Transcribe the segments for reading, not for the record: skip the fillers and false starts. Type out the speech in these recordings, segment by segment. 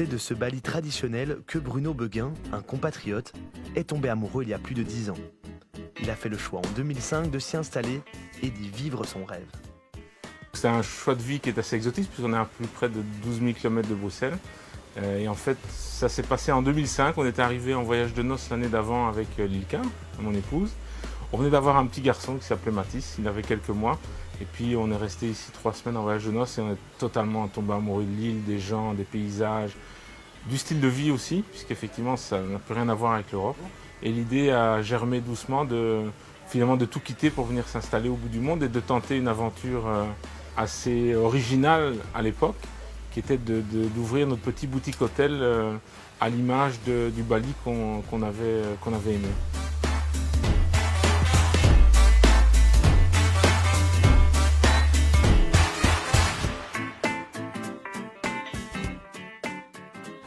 C'est de ce Bali traditionnel que Bruno Beguin, un compatriote, est tombé amoureux il y a plus de 10 ans. Il a fait le choix en 2005 de s'y installer et d'y vivre son rêve. C'est un choix de vie qui est assez exotique puisqu'on est à plus près de 12 000 km de Bruxelles. Et en fait, ça s'est passé en 2005. On était arrivé en voyage de noces l'année d'avant avec Lilka, mon épouse. On venait d'avoir un petit garçon qui s'appelait Mathis, il avait quelques mois. Et puis on est resté ici 3 semaines en voyage de noces et on est totalement tombé amoureux de l'île, des gens, des paysages, du style de vie aussi, puisqu'effectivement ça n'a plus rien à voir avec l'Europe. Et l'idée a germé doucement finalement de tout quitter pour venir s'installer au bout du monde et de tenter une aventure assez originale à l'époque, qui était d'ouvrir notre petit boutique hôtel à l'image du Bali qu'on avait aimé.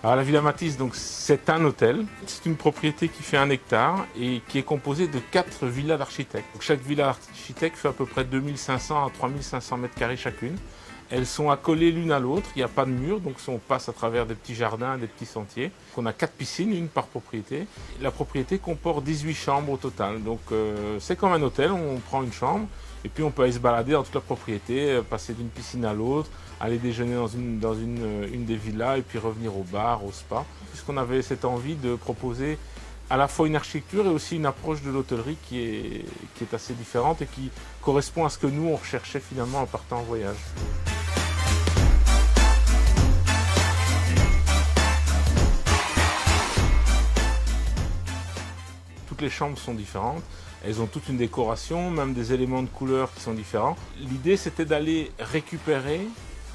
Alors la Villa Mathis, c'est un hôtel. C'est une propriété qui fait 1 hectare et qui est composée de 4 villas d'architectes. Chaque villa d'architecte fait à peu près 2500 à 3500 mètres carrés chacune. Elles sont accolées l'une à l'autre, il n'y a pas de mur, donc on passe à travers des petits jardins, des petits sentiers. On a 4 piscines, une par propriété. La propriété comporte 18 chambres au total, donc c'est comme un hôtel, on prend une chambre et puis on peut aller se balader dans toute la propriété, passer d'une piscine à l'autre, aller déjeuner dans une des villas et puis revenir au bar, au spa. Puisqu'on avait cette envie de proposer à la fois une architecture et aussi une approche de l'hôtellerie qui est assez différente et qui correspond à ce que nous on recherchait finalement en partant en voyage. Toutes les chambres sont différentes, elles ont toute une décoration, même des éléments de couleur qui sont différents. L'idée c'était d'aller récupérer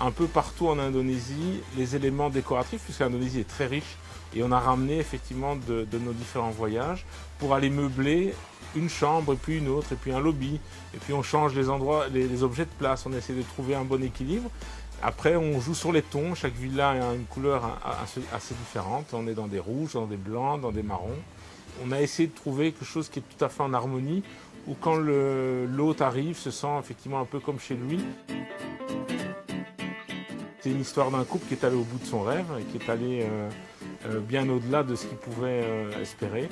un peu partout en Indonésie les éléments décoratifs, puisque l'Indonésie est très riche et on a ramené effectivement de nos différents voyages pour aller meubler une chambre et puis une autre et puis un lobby et puis on change les endroits, les objets de place, on essaie de trouver un bon équilibre. Après on joue sur les tons, chaque villa a une couleur assez différente, on est dans des rouges, dans des blancs, dans des marrons. On a essayé de trouver quelque chose qui est tout à fait en harmonie, où quand l'hôte arrive, se sent effectivement un peu comme chez lui. C'est une histoire d'un couple qui est allé au bout de son rêve et qui est allé bien au-delà de ce qu'il pouvait espérer.